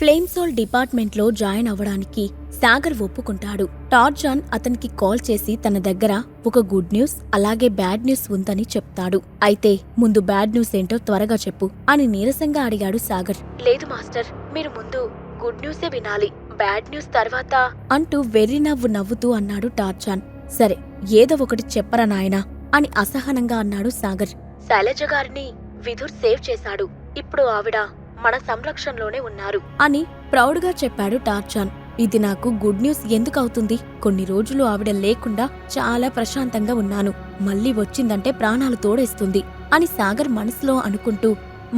ఫ్లేమ్సోల్ డిపార్ట్మెంట్లో జాయిన్ అవ్వడానికి సాగర్ ఒప్పుకుంటాడు. టార్జాన్ అతనికి కాల్ చేసి తన దగ్గర ఒక గుడ్ న్యూస్ అలాగే బ్యాడ్ న్యూస్ ఉందని చెప్తాడు. అయితే ముందు బ్యాడ్ న్యూస్ ఏంటో త్వరగా చెప్పు అని నీరసంగా అడిగాడు సాగర్. లేదు మాస్టర్, మీరు ముందు గుడ్ న్యూసే వినాలి, బ్యాడ్ న్యూస్ తర్వాత అంటూ వెర్రి నవ్వు నవ్వుతూ అన్నాడు టార్జాన్. సరే, ఏదో ఒకటి చెప్పరా నాయనా అని అసహనంగా అన్నాడు సాగర్. శైలజ గారిని విధుర్ సేవ్ చేశాడు, ఇప్పుడు ఆవిడ మన సంరక్షణలోనే ఉన్నారు అని ప్రౌడ్గా చెప్పాడు టార్జాన్. ఇది నాకు గుడ్ న్యూస్ ఎందుకవుతుంది? కొన్ని రోజులు ఆవిడ లేకుండా చాలా ప్రశాంతంగా ఉన్నాను, మళ్ళీ వచ్చిందంటే ప్రాణాలు తోడేస్తుంది అని సాగర్ మనసులో అనుకుంటూ,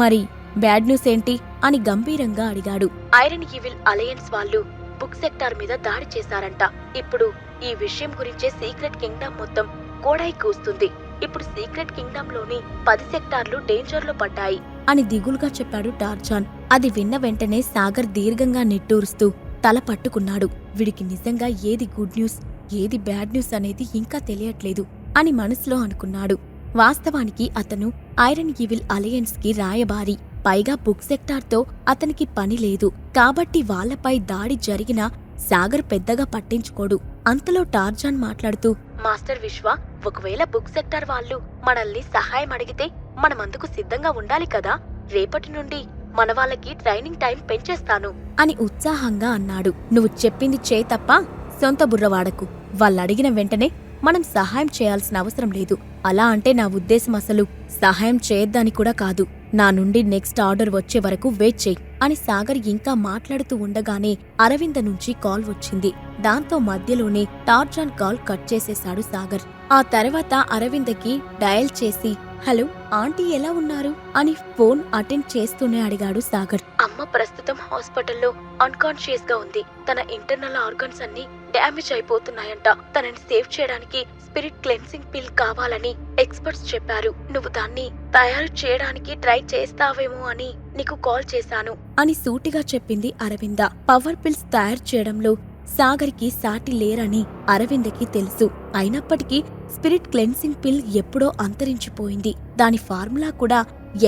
మరి బ్యాడ్ న్యూస్ ఏంటి అని గంభీరంగా అడిగాడు. ఐరన్ ఈవిల్ అలయన్స్ వాళ్ళు బుక్ సెక్టార్ మీద దాడి చేశారంట. ఇప్పుడు ఈ విషయం గురించే సీక్రెట్ కింగ్డమ్ మొత్తం కోడై కూస్తుంది. ఇప్పుడు సీక్రెట్ కింగ్డమ్ లోని 10 సెక్టార్లు డేంజర్ లో పడ్డాయి అని దిగులుగా చెప్పాడు టార్జాన్. అది విన్న వెంటనే సాగర్ దీర్ఘంగా నిట్టూరుస్తూ తల పట్టుకున్నాడు. వీడికి నిజంగా ఏది గుడ్ న్యూస్ ఏది బ్యాడ్ న్యూస్ అనేది ఇంకా తెలియట్లేదు అని మనసులో అనుకున్నాడు. వాస్తవానికి అతను ఐరన్ ఈవిల్ అలయన్స్ కి రాయబారి, పైగా బుక్ సెక్టార్తో అతనికి పని లేదు కాబట్టి వాళ్లపై దాడి జరిగినా సాగర్ పెద్దగా పట్టించుకోడు. అంతలో టార్జాన్ మాట్లాడుతూ, మాస్టర్ విశ్వ, ఒకవేళ బుక్ సెక్టార్ వాళ్ళు మనల్ని సహాయం అడిగితే మనమందుకు సిద్ధంగా ఉండాలి కదా. రేపటి నుండి మన వాళ్ళకి ట్రైనింగ్ టైం పెంచేస్తాను అని ఉత్సాహంగా అన్నాడు. నువ్వు చెప్పింది చేయి తప్ప సొంత బుర్రవాడకు. వాళ్ళడిగిన వెంటనే మనం సహాయం చేయాల్సిన అవసరం లేదు. అలా అంటే నా ఉద్దేశం అసలు సహాయం చేయొద్దని కూడా కాదు. నా నుండి నెక్స్ట్ ఆర్డర్ వచ్చే వరకు వెయిట్ చెయ్యి అని సాగర్ ఇంకా మాట్లాడుతూ ఉండగానే అరవింద నుంచి కాల్ వచ్చింది. దాంతో మధ్యలోనే టార్జాన్ కాల్ కట్ చేసేశాడు సాగర్. ఆ తర్వాత అరవిందకి డయల్ చేసి, హలో ఆంటీ ఎలా ఉన్నారు అని ఫోన్ అటెండ్ చేస్తూనే అడిగాడు సాగర్. అమ్మ ప్రస్తుతం హాస్పిటల్లో అన్కాన్షియస్ గా ఉంది. తన ఇంటర్నల్ ఆర్గన్స్ అన్ని డ్యామేజ్ అయిపోతున్నాయంట. తనని సేవ్ చేయడానికి స్పిరిట్ క్లెన్సింగ్ పిల్ కావాలని ఎక్స్పర్ట్స్ చెప్పారు. నువ్వు దాన్ని తయారు చేయడానికి ట్రై చేస్తావేమో అని నీకు కాల్ చేశాను అని సూటిగా చెప్పింది అరవింద. పవర్ పిల్స్ తయారు చేయడంలో సాగర్కి సాటి లేరని అరవిందకి తెలుసు. అయినప్పటికీ స్పిరిట్ క్లెన్సింగ్ పిల్ ఎప్పుడో అంతరించిపోయింది. దాని ఫార్ములా కూడా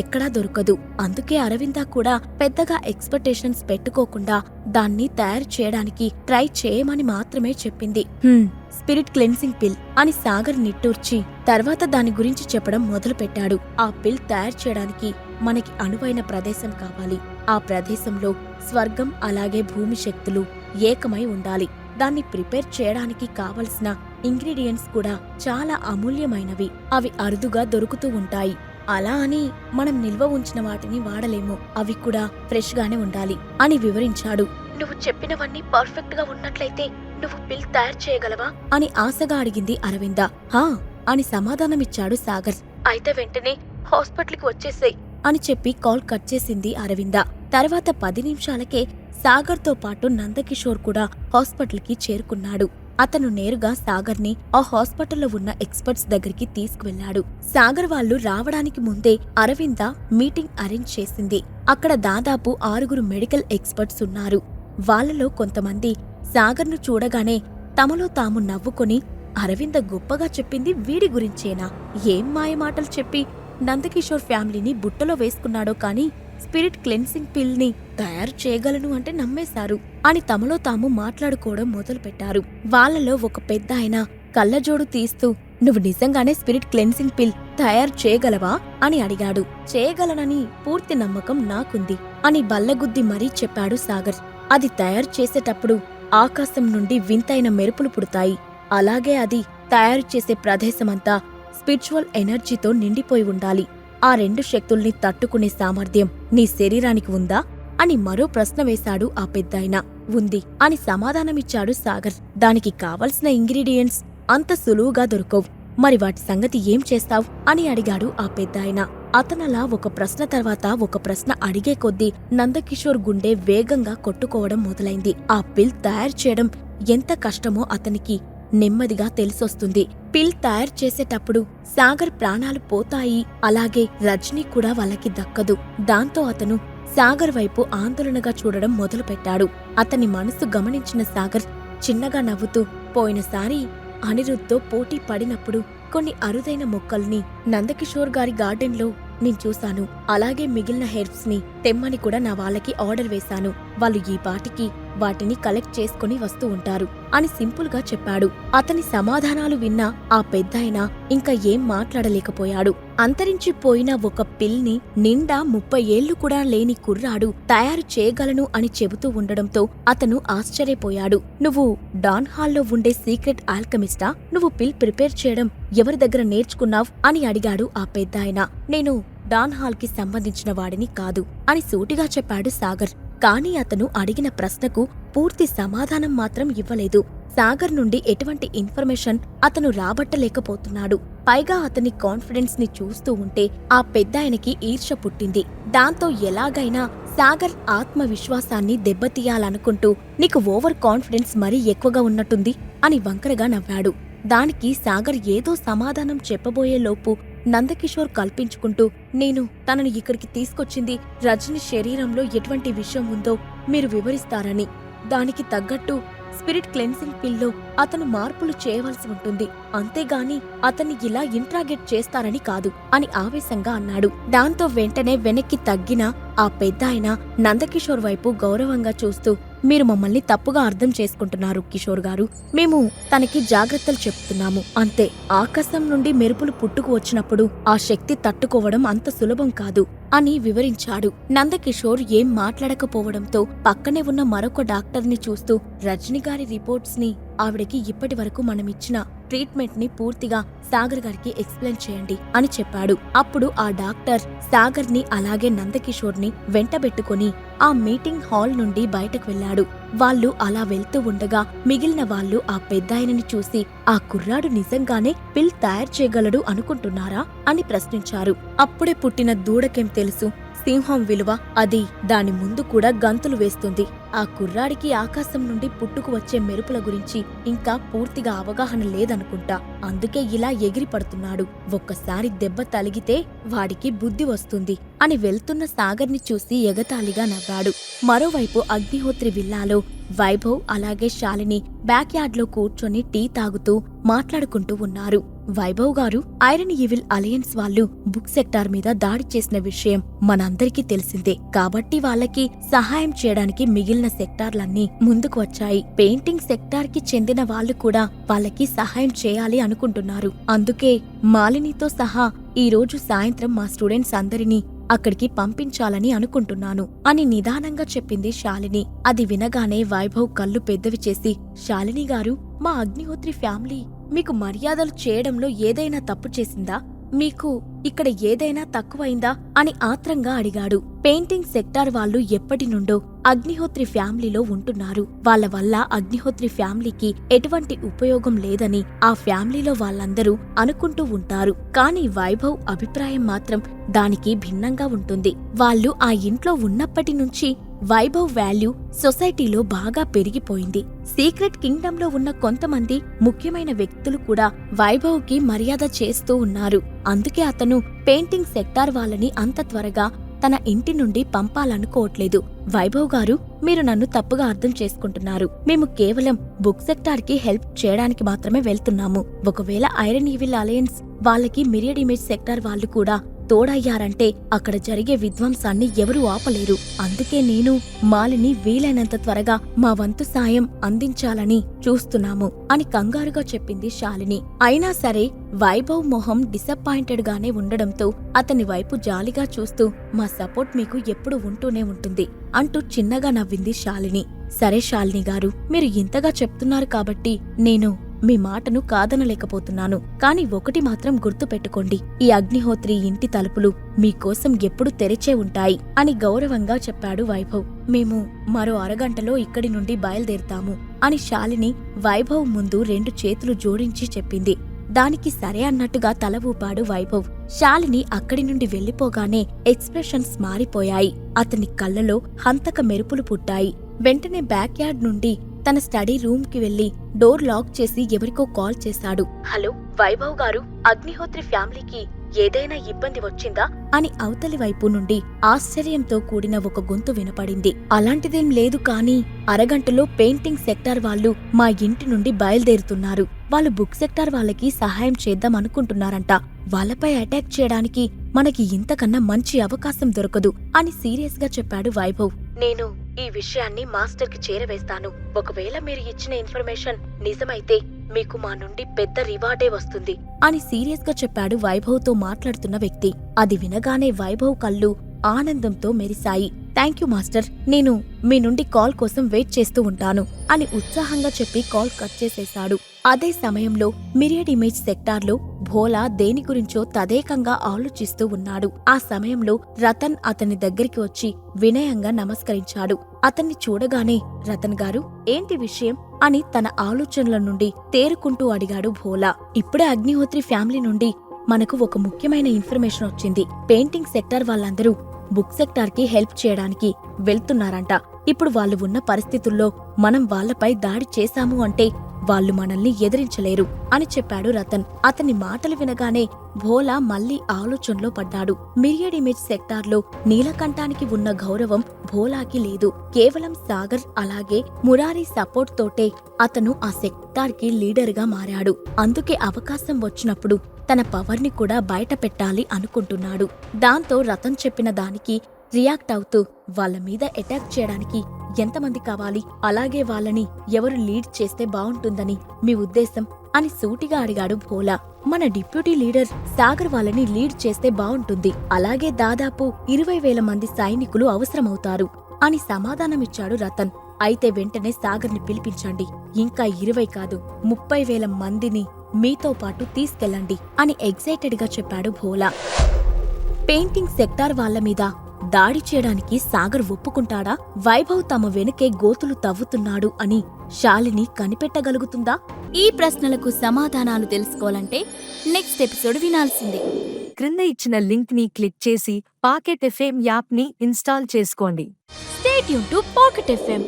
ఎక్కడా దొరకదు. అందుకే అరవింద కూడా పెద్దగా ఎక్స్పెక్టేషన్స్ పెట్టుకోకుండా దాన్ని తయారు చేయడానికి ట్రై చేయమని మాత్రమే చెప్పింది. స్పిరిట్ క్లెన్సింగ్ పిల్ అని సాగర్ నిట్టూర్చి తర్వాత దాని గురించి చెప్పడం మొదలుపెట్టాడు. ఆ పిల్ తయారు చేయడానికి మనకి అనువైన ప్రదేశం కావాలి. ఆ ప్రదేశంలో స్వర్గం అలాగే భూమి శక్తులు ఏకమై ఉండాలి. దాన్ని ప్రిపేర్ చేయడానికి కావలసిన ఇంగ్రీడియంట్స్ కూడా చాలా అమూల్యమైనవి. అవి అరుదుగా దొరుకుతూ ఉంటాయి. అలా అని మనం నిల్వ ఉంచిన వాటిని వాడలేము. అవి కూడా ఫ్రెష్ గానే ఉండాలి అని వివరించాడు. నువ్వు చెప్పినవన్నీ పర్ఫెక్ట్ గా ఉన్నట్లయితే నువ్వు పిల్ తయారు చేయగలవా అని ఆశగా అడిగింది అరవింద. హా అని సమాధానమిచ్చాడు సాగర్. అయితే వెంటనే హాస్పిటల్కి వచ్చేసేయ్ అని చెప్పి కాల్ కట్ చేసింది అరవింద. తర్వాత 10 నిమిషాలకే సాగర్తో పాటు నందకిషోర్ కూడా హాస్పిటల్కి చేరుకున్నాడు. అతను నేరుగా సాగర్ని ఆ హాస్పిటల్లో ఉన్న ఎక్స్పర్ట్స్ దగ్గరికి తీసుకువెళ్లాడు. సాగర్ వాళ్ళు రావడానికి ముందే అరవింద మీటింగ్ అరేంజ్ చేసింది. అక్కడ దాదాపు 6 మెడికల్ ఎక్స్పర్ట్స్ ఉన్నారు. వాళ్లలో కొంతమంది సాగర్ను చూడగానే తమలో తాము నవ్వుకొని, అరవింద గొప్పగా చెప్పింది వీడి గురించేనా? ఏం మాయమాటలు చెప్పి నందకిషోర్ ఫ్యామిలీని బుట్టలో వేసుకున్నాడో కాని స్పిరిట్ క్లెన్సింగ్ పిల్ ని తయారు చేయగలను అంటే నమ్మేశారు అని తమలో తాము మాట్లాడుకోవడం మొదలుపెట్టారు. వాళ్లలో ఒక పెద్ద ఆయన కళ్ళజోడు తీస్తూ, నువ్వు నిజంగానే స్పిరిట్ క్లెన్సింగ్ పిల్ తయారు చేయగలవా అని అడిగాడు. చేయగలనని పూర్తి నమ్మకం నాకుంది అని బల్లగుద్ది మరీ చెప్పాడు సాగర్. అది తయారు చేసేటప్పుడు ఆకాశం నుండి వింతైన మెరుపులు పుడతాయి. అలాగే అది తయారు చేసే ప్రదేశమంతా స్పిరిచువల్ ఎనర్జీతో నిండిపోయి ఉండాలి. ఆ 2 శక్తుల్ని తట్టుకునే సామర్థ్యం నీ శరీరానికి ఉందా అని మరో ప్రశ్న వేశాడు ఆ పెద్దాయన. ఉంది అని సమాధానమిచ్చాడు సాగర్. దానికి కావలసిన ఇంగ్రీడియంట్స్ అంత సులువుగా దొరకవు. మరి వాటి సంగతి ఏం చేస్తావ్ అని అడిగాడు ఆ పెద్దాయన. అతనలా ఒక ప్రశ్న తర్వాత ఒక ప్రశ్న అడిగే కొద్దీ నందకిషోర్ గుండె వేగంగా కొట్టుకోవడం మొదలైంది. ఆ పిల్ తయారు చేయడం ఎంత కష్టమో అతనికి నెమ్మదిగా తెలిసొస్తుంది. పిల్ తయారు చేసేటప్పుడు సాగర్ ప్రాణాలు పోతాయి, అలాగే రజనీ కూడా వాళ్ళకి దక్కదు. దాంతో అతను సాగర్ వైపు ఆందోళనగా చూడడం మొదలుపెట్టాడు. అతని మనసు గమనించిన సాగర్ చిన్నగా నవ్వుతూ, పోయినసారి అనిరుద్ధ్తో పోటీ పడినప్పుడు కొన్ని అరుదైన మొక్కల్ని నందకిషోర్ గారి గార్డెన్లో నేను చూశాను. అలాగే మిగిలిన హెర్బ్స్ ని తెమ్మని కూడా నా వాళ్ళకి ఆర్డర్ వేశాను. వాళ్ళు ఈ పాటికి వాటిని కలెక్ట్ చేసుకుని వస్తూ ఉంటారు అని సింపుల్ గా చెప్పాడు. అతని సమాధానాలు విన్న ఆ పెద్దాయన ఇంకా ఏం మాట్లాడలేకపోయాడు. అంతరించిపోయిన ఒక పిల్ని నిండా 30 ఏళ్లు కూడా లేని కుర్రాడు తయారు చేయగలను అని చెబుతూ ఉండడంతో అతను ఆశ్చర్యపోయాడు. నువ్వు డాన్ హాల్లో ఉండే సీక్రెట్ ఆల్కమిస్టా? నువ్వు పిల్ ప్రిపేర్ చేయడం ఎవరి దగ్గర నేర్చుకున్నావ్ అని అడిగాడు ఆ పెద్దాయన. నేను డాన్ హాల్ కి సంబంధించిన వాడిని కాదు అని సూటిగా చెప్పాడు సాగర్. కానీ అతను అడిగిన ప్రశ్నకు పూర్తి సమాధానం మాత్రం ఇవ్వలేదు. సాగర్ నుండి ఎటువంటి ఇన్ఫర్మేషన్ అతను రాబట్టలేకపోతున్నాడు. పైగా అతని కాన్ఫిడెన్స్ ని చూస్తూ ఉంటే ఆ పెద్దాయనకి ఈర్ష్య పుట్టింది. దాంతో ఎలాగైనా సాగర్ ఆత్మవిశ్వాసాన్ని దెబ్బతీయాలనుకుంటూ నీకు ఓవర్ కాన్ఫిడెన్స్ మరీ ఎక్కువగా ఉన్నట్టుంది అని వంకరగా నవ్వాడు. దానికి సాగర్ ఏదో సమాధానం చెప్పబోయేలోపు నందకిషోర్ కల్పించుకుంటూ, నేను తనను ఇక్కడికి తీసుకొచ్చింది రజని శరీరంలో ఎటువంటి విషయం ఉందో మీరు వివరిస్తారని. దానికి తగ్గట్టు స్పిరిట్ క్లెన్సింగ్ పిల్లో అతను మార్పులు చేయవలసి ఉంటుంది, అంతేగాని అతన్ని ఇలా ఇంట్రాగేట్ చేస్తారని కాదు అని ఆవేశంగా అన్నాడు. దాంతో వెంటనే వెనక్కి తగ్గిన ఆ పెద్దాయన నందకిషోర్ వైపు గౌరవంగా చూస్తూ, మీరు మమ్మల్ని తప్పుగా అర్థం చేసుకుంటున్నారు కిషోర్ గారు. మేము తనకి జాగ్రత్తలు చెప్తున్నాము అంతే. ఆకాశం నుండి మెరుపులు పుట్టుకు వచ్చినప్పుడు ఆ శక్తి తట్టుకోవడం అంత సులభం కాదు అని వివరించాడు. నందకిషోర్ ఏం మాట్లాడకపోవడంతో పక్కనే ఉన్న మరొక డాక్టర్ని చూస్తూ, రజని గారి రిపోర్ట్స్ ని, ఆవిడకి ఇప్పటి వరకు మనమిచ్చిన ట్రీట్మెంట్ ని పూర్తిగా సాగర్ గారికి ఎక్స్ప్లెయిన్ చేయండి అని చెప్పాడు. అప్పుడు ఆ డాక్టర్ సాగర్ ని అలాగే నందకిషోర్ ని వెంటబెట్టుకుని ఆ మీటింగ్ హాల్ నుండి బయటకు వెళ్లాడు. వాళ్ళు అలా వెళ్తూ ఉండగా మిగిలిన వాళ్ళు ఆ పెద్దాయనని చూసి, ఆ కుర్రాడు నిజంగానే పిల్ తయారు చేయగలడు అనుకుంటున్నారా అని ప్రశ్నించారు. అప్పుడే పుట్టిన దూడకేం తెలుసు, సింహం విలువ అది దాని ముందు కూడా గంతులు వేస్తుంది. ఆ కుర్రాడికి ఆకాశం నుండి పుట్టుకు వచ్చే మెరుపుల గురించి ఇంకా పూర్తిగా అవగాహన లేదనుకుంటా, అందుకే ఇలా ఎగిరి పడుతున్నాడు. ఒక్కసారి దెబ్బ తలిగితే వాడికి బుద్ధి వస్తుంది అని వెళ్తున్న సాగర్ని చూసి ఎగతాళిగా నవ్వాడు. మరోవైపు అగ్నిహోత్రి విల్లాలో వైభవ్ అలాగే శాలిని బ్యాక్ యార్డ్లో కూర్చొని టీ తాగుతూ మాట్లాడుకుంటూ ఉన్నారు. వైభవ్ గారు, ఐరన్ ఈవిల్ అలయన్స్ వాళ్ళు బుక్ సెక్టార్ మీద దాడి చేసిన విషయం మనందరికీ తెలిసిందే. కాబట్టి వాళ్ళకి సహాయం చేయడానికి మిగిలిన సెక్టార్లన్నీ ముందుకు వచ్చాయి. పెయింటింగ్ సెక్టార్ కి చెందిన వాళ్ళు కూడా వాళ్ళకి సహాయం చేయాలి అనుకుంటున్నారు. అందుకే మాలినితో సహా ఈ రోజు సాయంత్రం మా స్టూడెంట్స్ అందరినీ అక్కడికి పంపించాలని అనుకుంటున్నాను అని నిదానంగా చెప్పింది శాలిని. అది వినగానే వైభవ్ కళ్ళు పెద్దవి చేసి, శాలిని గారు, మా అగ్నిహోత్రి ఫ్యామిలీ మీకు మర్యాదలు చేయడంలో ఏదైనా తప్పు చేసిందా? మీకు ఇక్కడ ఏదైనా తక్కువైందా అని ఆత్రంగా అడిగాడు. పెయింటింగ్ సెక్టార్ వాళ్ళు ఎప్పటి నుండో అగ్నిహోత్రి ఫ్యామిలీలో ఉంటున్నారు. వాళ్ళ వల్ల అగ్నిహోత్రి ఫ్యామిలీకి ఎటువంటి ఉపయోగం లేదని ఆ ఫ్యామిలీలో వాళ్ళందరూ అనుకుంటూ ఉంటారు. కానీ వైభవ్ అభిప్రాయం మాత్రం దానికి భిన్నంగా ఉంటుంది. వాళ్ళు ఆ ఇంట్లో ఉన్నప్పటి నుంచి వైభవ్ వాల్యూ సొసైటీలో బాగా పెరిగిపోయింది. సీక్రెట్ కింగ్డమ్ లో ఉన్న కొంతమంది ముఖ్యమైన వ్యక్తులు కూడా వైభవ్ కి మర్యాద చేస్తూ ఉన్నారు. అందుకే అతను పెయింటింగ్ సెక్టార్ వాళ్ళని అంత త్వరగా తన ఇంటి నుండి పంపాలనుకోవట్లేదు. వైభవ్ గారు, మీరు నన్ను తప్పుగా అర్థం చేసుకుంటున్నారు. మేము కేవలం బుక్ సెక్టార్ కి హెల్ప్ చేయడానికి మాత్రమే వెళ్తున్నాము. ఒకవేళ ఐరన్ ఈవిల్ అలయన్స్ వాళ్ళకి మిరియడ్ ఇమేజ్ సెక్టార్ వాళ్ళు కూడా తోడయ్యారంటే అక్కడ జరిగే విధ్వంసాన్ని ఎవరూ ఆపలేరు. అందుకే నేను మాలిని వీలైనంత త్వరగా మా వంతు సాయం అందించాలని చూస్తున్నాము అని కంగారుగా చెప్పింది శాలిని. అయినా సరే వైభవ్ మొహం డిసప్పాయింటెడ్ గానే ఉండడంతో అతని వైపు జాలిగా చూస్తూ, మా సపోర్ట్ మీకు ఎప్పుడు ఉంటూనే ఉంటుంది అంటూ చిన్నగా నవ్వింది శాలిని. సరే శాలిని గారు, మీరు ఇంతగా చెప్తున్నారు కాబట్టి నేను మీ మాటను కాదనలేకపోతున్నాను. కాని ఒకటి మాత్రం గుర్తు పెట్టుకోండి, ఈ అగ్నిహోత్రి ఇంటి తలుపులు మీకోసం ఎప్పుడు తెరిచే ఉంటాయి అని గౌరవంగా చెప్పాడు వైభవ్. మేము మరో అరగంటలో ఇక్కడి నుండి బయలుదేరుతాము అని శాలిని వైభవ్ ముందు 2 చేతులు జోడించి చెప్పింది. దానికి సరే అన్నట్టుగా తల ఊపాడు వైభవ్. శాలిని అక్కడి నుండి వెళ్లిపోగానే ఎక్స్ప్రెషన్స్ మారిపోయాయి. అతని కళ్ళలో హంతక మెరుపులు పుట్టాయి. వెంటనే బ్యాక్ యార్డ్ నుండి తన స్టడీ రూమ్ కి వెళ్లి డోర్ లాక్ చేసి ఎవరికో కాల్ చేశాడు. హలో వైభవ్ గారు, అగ్నిహోత్రి ఫ్యామిలీకి ఏదైనా ఇబ్బంది వచ్చిందా అని అవతలి వైపు నుండి ఆశ్చర్యంతో కూడిన ఒక గొంతు వినపడింది. అలాంటిదేం లేదు, కానీ అరగంటలో పెయింటింగ్ సెక్టార్ వాళ్ళు మా ఇంటి నుండి బయలుదేరుతున్నారు. వాళ్ళు బుక్ సెక్టార్ వాళ్ళకి సహాయం చేద్దాం అనుకుంటున్నారంట. వాళ్ళపై అటాక్ చేయడానికి మనకి ఇంతకన్నా మంచి అవకాశం దొరకదు అని సీరియస్ గా చెప్పాడు వైభవ్. నేను ఈ విషయాన్ని మాస్టర్కి చేరవేస్తాను. ఒకవేళ మీరు ఇచ్చిన ఇన్ఫర్మేషన్ నిజమైతే మీకు మా నుండి పెద్ద రివార్డే వస్తుంది అని సీరియస్ గా చెప్పాడు వైభవ్తో మాట్లాడుతున్న వ్యక్తి. అది వినగానే వైభవ్ కళ్ళు ఆనందంతో మెరిశాయి. థాంక్యూ మాస్టర్, నేను మీ నుండి కాల్ కోసం వెయిట్ చేస్తూ ఉంటాను అని ఉత్సాహంగా చెప్పి కాల్ కట్ చేసేశాడు. అదే సమయంలో మిరియడ్ ఇమేజ్ సెక్టార్లో భోలా దేని గురించో తదేకంగా ఆలోచిస్తూ ఉన్నాడు. ఆ సమయంలో రతన్ అతని దగ్గరికి వచ్చి వినయంగా నమస్కరించాడు. అతన్ని చూడగానే రతన్ గారు, ఏంటి విషయం అని తన ఆలోచనల నుండి తేరుకుంటూ అడిగాడు భోలా. ఇప్పుడే అగ్నిహోత్రి ఫ్యామిలీ నుండి మనకు ఒక ముఖ్యమైన ఇన్ఫర్మేషన్ వచ్చింది. పెయింటింగ్ సెక్టార్ వాళ్ళందరూ బుక్ సెక్టార్ కి హెల్ప్ చేయడానికి వెళ్తున్నారంట. ఇప్పుడు వాళ్ళు ఉన్న పరిస్థితుల్లో మనం వాళ్లపై దాడి చేశాము అంటే వాళ్ళు మనల్ని ఎదిరించలేరు అని చెప్పాడు రతన్. అతని మాటలు వినగానే భోలా మళ్లీ ఆలోచనలో పడ్డాడు. మిరియడ్ ఇమేజ్ సెక్టార్లో నీలకంఠానికి ఉన్న గౌరవం భోలాకి లేదు. కేవలం సాగర్ అలాగే మురారి సపోర్ట్ తోటే అతను ఆ సెక్టార్ కి లీడర్ గా మారాడు. అందుకే అవకాశం వచ్చినప్పుడు తన పవర్ ని కూడా బయట పెట్టాలి అనుకుంటున్నాడు. దాంతో రతన్ చెప్పిన దానికి రియాక్ట్ అవుతూ వాళ్ళ మీద అటాక్ చేయడానికి ఎంతమంది కావాలి, అలాగే వాళ్ళని ఎవరు లీడ్ చేస్తే బావుంటుందని మీ ఉద్దేశం అని సూటిగా అడిగాడు భోలా. మన డిప్యూటీ లీడర్ సాగర్ వాళ్ళని లీడ్ చేస్తే బావుంటుంది. అలాగే దాదాపు 20,000 మంది సైనికులు అవసరమవుతారు అని సమాధానమిచ్చాడు రతన్. అయితే వెంటనే సాగర్ని పిలిపించండి. ఇంకా 20 కాదు 30,000 మందిని మీతో పాటు తీసుకెళ్ళండి అని ఎగ్జైటెడ్ గా చెప్పాడు భోలా. పెయింటింగ్ సెక్టార్ వాళ్ల మీద దాడి చేయడానికి సాగర్ ఒప్పుకుంటాడా? వైభవ్ తమ వెనుకే గోతులు తవ్వుతున్నాడు అని శాలిని కనిపెట్టగలుగుతుందా? ఈ ప్రశ్నలకు సమాధానాలు తెలుసుకోవాలంటే నెక్స్ట్ ఎపిసోడ్ వినాల్సిందే. క్రింద ఇచ్చిన లింక్ ని క్లిక్ చేసి పాకెట్ ఎఫ్ఎం యాప్ ని ఇన్స్టాల్ చేసుకోండి. Stay tune to pocket FM.